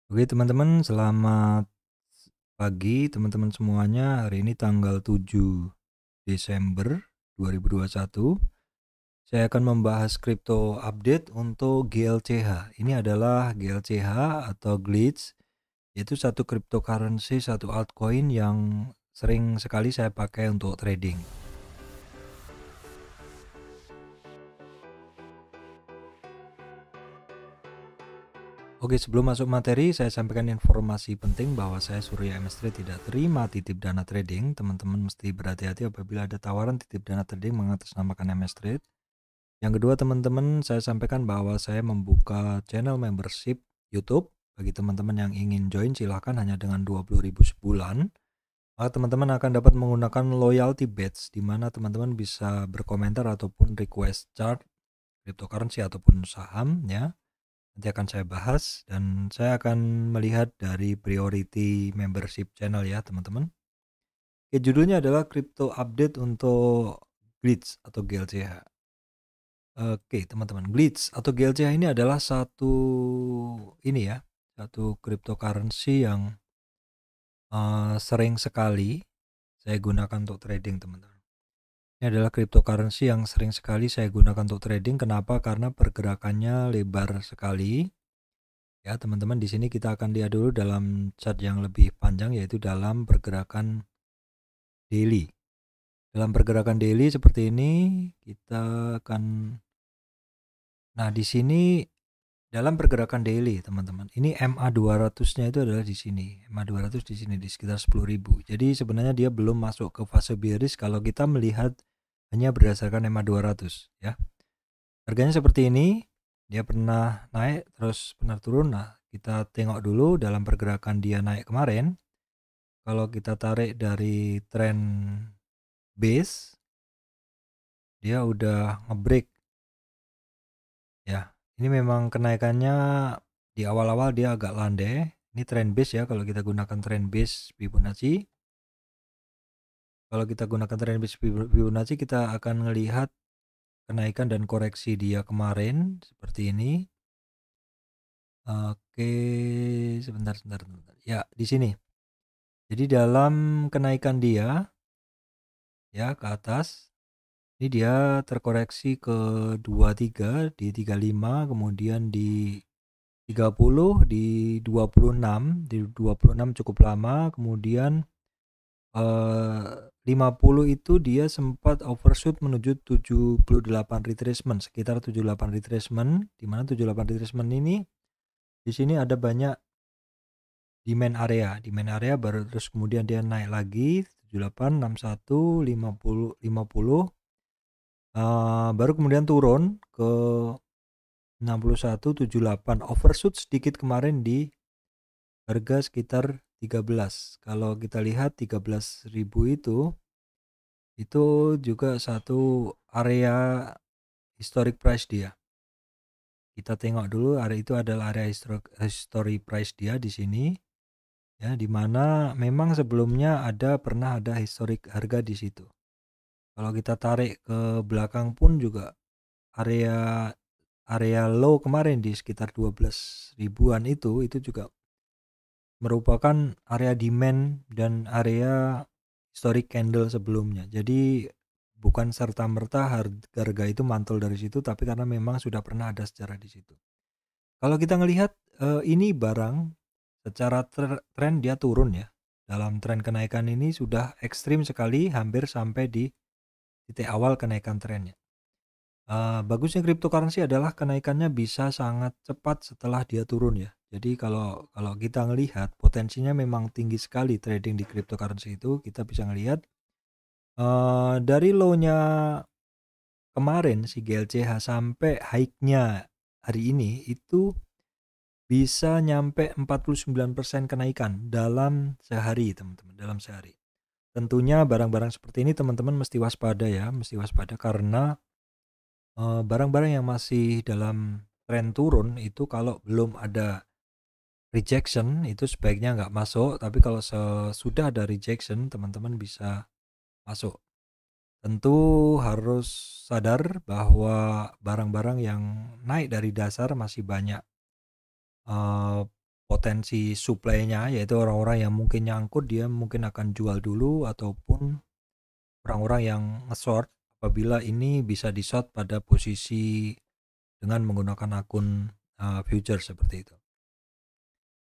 Oke teman-teman, selamat pagi teman-teman semuanya. Hari ini tanggal 7 Desember 2021. Saya akan membahas crypto update untuk GLCH. Ini adalah GLCH atau Glitch, yaitu satu cryptocurrency, satu altcoin yang sering sekali saya pakai untuk trading. Oke, sebelum masuk materi, saya sampaikan informasi penting bahwa saya Surya MS Trade tidak terima titip dana trading. Teman-teman mesti berhati-hati apabila ada tawaran titip dana trading mengatasnamakan MS Trade. Yang kedua, teman-teman, saya sampaikan bahwa saya membuka channel membership YouTube. Bagi teman-teman yang ingin join, silahkan hanya dengan 20.000 sebulan. Maka teman-teman akan dapat menggunakan loyalty badge, di mana teman-teman bisa berkomentar ataupun request chart, cryptocurrency ataupun saham, ya. Nanti akan saya bahas dan saya akan melihat dari priority membership channel ya teman-teman. Judulnya adalah crypto update untuk Glitch atau GLCH. Oke teman-teman, Glitch atau GLCH ini adalah satu cryptocurrency yang sering sekali saya gunakan untuk trading teman-teman. Ini adalah cryptocurrency yang sering sekali saya gunakan untuk trading. Kenapa? Karena pergerakannya lebar sekali. Ya, teman-teman, di sini kita akan lihat dulu dalam chart yang lebih panjang, yaitu dalam pergerakan daily. Dalam pergerakan daily seperti ini, kita akan di sini dalam pergerakan daily, teman-teman. Ini MA 200-nya itu adalah di sini. MA 200 di sini di sekitar 10.000. Jadi sebenarnya dia belum masuk ke fase bearish kalau kita melihat hanya berdasarkan MA 200 ya. Harganya seperti ini. Dia pernah naik terus pernah turun. Nah, kita tengok dulu dalam pergerakan dia naik kemarin. Kalau kita tarik dari trend base, dia udah ngebreak ya. Ini memang kenaikannya di awal-awal dia agak landai. Ini trend base ya, kalau kita gunakan trend base Fibonacci. Kalau kita gunakan trend base Fibonacci, kita akan melihat kenaikan dan koreksi dia kemarin seperti ini. Oke, sebentar. Ya, di sini. Jadi dalam kenaikan dia ya ke atas, ini dia terkoreksi ke 23 di 35, kemudian di 30, di 26, di 26 cukup lama, kemudian 50 itu dia sempat overshoot menuju 78 retracement, sekitar 78 retracement, di mana 78 retracement ini di sini ada banyak demand area baru terus kemudian dia naik lagi 78, 61, 50, baru kemudian turun ke 61, 78, overshoot sedikit kemarin di harga sekitar 13. Kalau kita lihat 13.000 itu juga satu area historic price dia. Kita tengok dulu, area itu adalah area historic price dia di sini. Ya, di mana memang sebelumnya pernah ada historik harga di situ. Kalau kita tarik ke belakang pun juga area low kemarin di sekitar 12 ribuan itu juga merupakan area demand dan area historic candle sebelumnya. Jadi bukan serta-merta harga itu mantul dari situ, tapi karena memang sudah pernah ada sejarah di situ. Kalau kita ngelihat ini barang secara tren dia turun ya. Dalam tren kenaikan ini sudah ekstrim sekali, hampir sampai di titik awal kenaikan trennya. Bagusnya cryptocurrency adalah kenaikannya bisa sangat cepat setelah dia turun ya. Jadi kalau kita ngelihat potensinya memang tinggi sekali trading di cryptocurrency itu, kita bisa ngelihat dari low-nya kemarin si GLCH sampai high-nya hari ini itu bisa nyampe 49% kenaikan dalam sehari, teman-teman, dalam sehari. Tentunya barang-barang seperti ini teman-teman mesti waspada ya, karena barang-barang yang masih dalam tren turun itu kalau belum ada rejection itu sebaiknya nggak masuk, tapi kalau sudah ada rejection teman-teman bisa masuk. Tentu harus sadar bahwa barang-barang yang naik dari dasar masih banyak potensi supply-nya, yaitu orang-orang yang mungkin nyangkut dia mungkin akan jual dulu, ataupun orang-orang yang nge-short apabila ini bisa di-short pada posisi dengan menggunakan akun future seperti itu.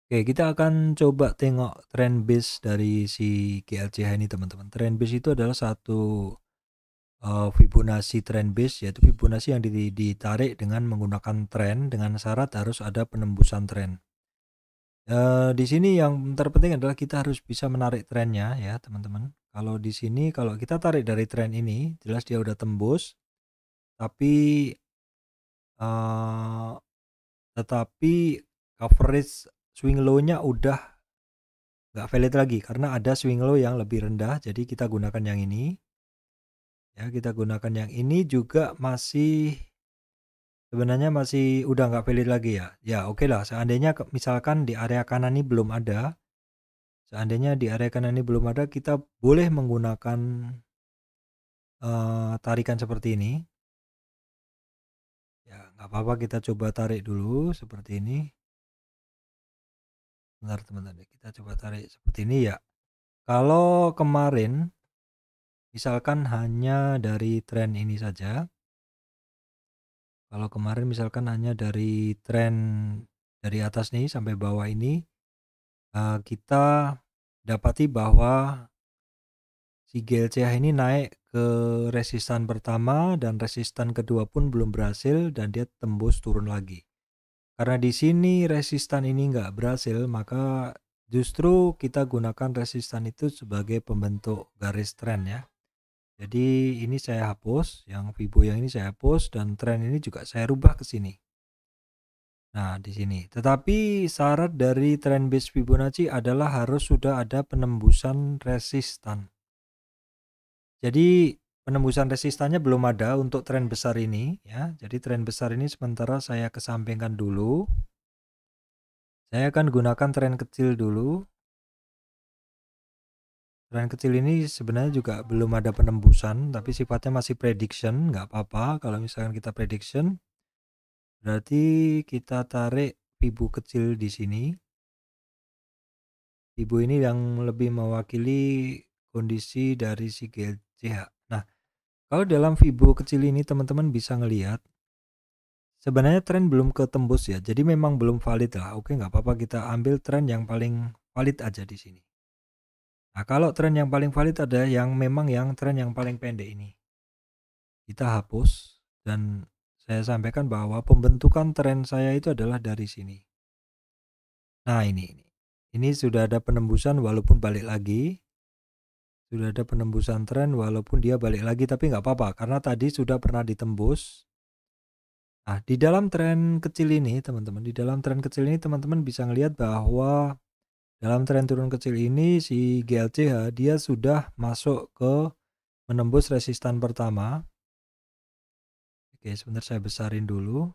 Oke, kita akan coba tengok trend base dari si GLCH ini teman-teman. Trend base itu adalah satu Fibonacci trend base, yaitu Fibonacci yang ditarik dengan menggunakan tren dengan syarat harus ada penembusan tren. Di sini yang terpenting adalah kita harus bisa menarik trennya ya teman-teman. Kalau di sini kalau kita tarik dari tren ini jelas dia udah tembus, tapi coverage swing low-nya udah nggak valid lagi karena ada swing low yang lebih rendah. Jadi kita gunakan yang ini. Ya, kita gunakan yang ini juga sebenarnya masih udah nggak valid lagi ya. Ya oke lah, seandainya misalkan di area kanan ini belum ada. Seandainya di area kanan ini belum ada, kita boleh menggunakan tarikan seperti ini. Ya nggak apa-apa, kita coba tarik dulu seperti ini. Bentar teman-teman, kita coba tarik seperti ini ya. Kalau kemarin misalkan hanya dari tren ini saja. Kalau kemarin misalkan hanya dari tren dari atas nih sampai bawah ini, kita dapati bahwa si GLCH ini naik ke resistan pertama dan resistan kedua pun belum berhasil dan dia tembus turun lagi. Karena di sini resistan ini nggak berhasil, maka justru kita gunakan resistan itu sebagai pembentuk garis tren ya. Jadi ini saya hapus, yang Fibo yang ini saya hapus dan tren ini juga saya rubah ke sini. Nah, di sini. Tetapi syarat dari trend base Fibonacci adalah harus sudah ada penembusan resistan. Jadi penembusan resistannya belum ada untuk tren besar ini ya. Jadi tren besar ini sementara saya kesampingkan dulu. Saya akan gunakan tren kecil dulu. Tren kecil ini sebenarnya juga belum ada penembusan, tapi sifatnya masih prediction, nggak apa-apa kalau misalkan kita prediction. Berarti kita tarik Fibo kecil di sini. Fibo ini yang lebih mewakili kondisi dari si GLCH. Nah, kalau dalam Fibo kecil ini teman-teman bisa ngelihat sebenarnya tren belum ketembus ya. Jadi memang belum valid lah. Oke, nggak apa-apa, kita ambil tren yang paling valid aja di sini. Nah, kalau tren yang paling valid ada yang memang yang tren yang paling pendek ini. Kita hapus dan saya sampaikan bahwa pembentukan tren saya itu adalah dari sini. Nah, ini sudah ada penembusan walaupun balik lagi. Sudah ada penembusan tren walaupun dia balik lagi, tapi nggak apa-apa karena tadi sudah pernah ditembus. Nah, di dalam tren kecil ini teman-teman bisa ngelihat bahwa dalam tren turun kecil ini si GLCH dia sudah masuk ke menembus resistan pertama. Oke, sebentar saya besarin dulu.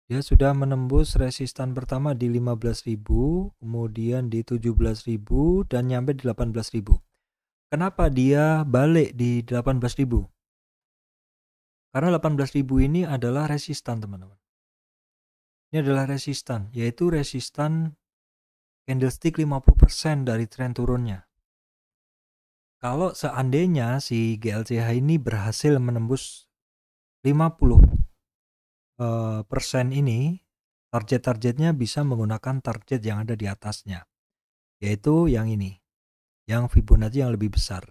Dia sudah menembus resistan pertama di 15.000, kemudian di 17.000 dan nyampe di 18.000. Kenapa dia balik di 18.000? Karena 18.000 ini adalah resistan teman-teman. Ini adalah resistan, yaitu resistan candlestick 50% dari tren turunnya. Kalau seandainya si GLCH ini berhasil menembus 50% ini, target-targetnya bisa menggunakan target yang ada di atasnya, yaitu yang ini, yang Fibonacci yang lebih besar.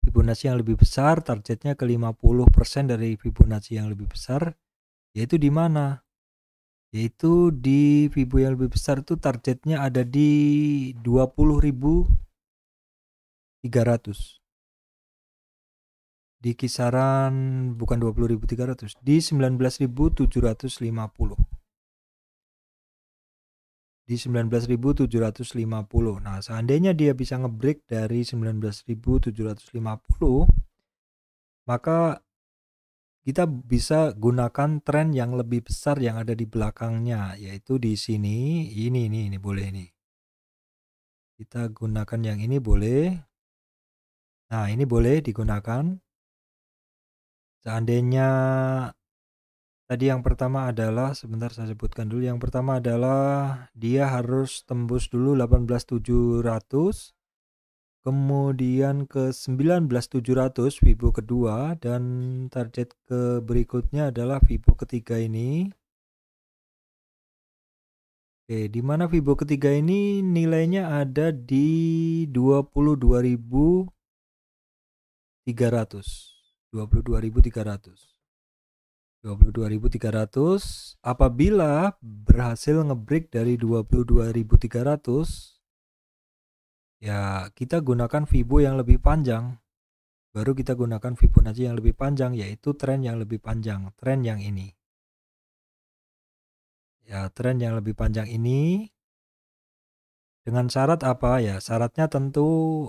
Fibonacci yang lebih besar, targetnya ke 50% dari Fibonacci yang lebih besar, yaitu di mana? Yaitu di Fibo yang lebih besar itu targetnya ada di 20.300. Di kisaran bukan 20.300, di 19.750. Di 19.750. Nah, seandainya dia bisa ngebreak dari 19.750, maka kita bisa gunakan tren yang lebih besar yang ada di belakangnya, yaitu di sini. Ini boleh nih. Kita gunakan yang ini boleh. Nah, ini boleh digunakan. Seandainya Tadi yang pertama adalah, sebentar saya sebutkan dulu. Yang pertama adalah dia harus tembus dulu 18.700, kemudian ke 19.700 Fibo kedua, dan target ke berikutnya adalah Fibo ketiga ini. Oke, di mana Fibo ketiga ini nilainya ada di 22.300. 22.300 apabila berhasil ngebreak dari 22.300, ya kita gunakan Fibo yang lebih panjang, baru kita gunakan Fibonacci yang lebih panjang, yaitu tren yang lebih panjang, tren yang ini ya, tren yang lebih panjang ini. Dengan syarat apa ya? Syaratnya tentu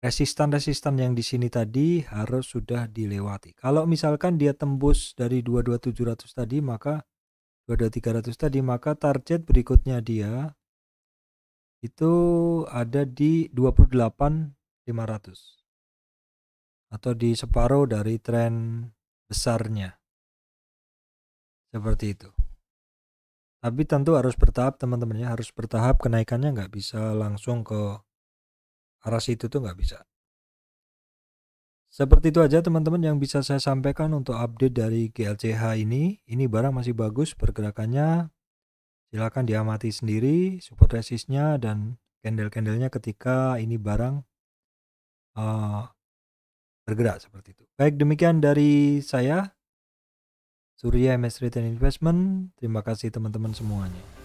resistan-resistan yang di sini tadi harus sudah dilewati. Kalau misalkan dia tembus dari 22.700 tadi, maka 22.300 tadi, maka target berikutnya dia itu ada di 28.500 atau di separuh dari tren besarnya, seperti itu. Tapi tentu harus bertahap teman-teman ya, harus bertahap, kenaikannya nggak bisa langsung ke arah situ tuh, nggak bisa. Seperti itu aja teman-teman yang bisa saya sampaikan untuk update dari GLCH ini. Ini barang masih bagus pergerakannya, silakan diamati sendiri support resistnya dan candle-candlenya ketika ini barang bergerak seperti itu. Baik, demikian dari saya, Surya MS Retail Investment. Terima kasih teman-teman semuanya.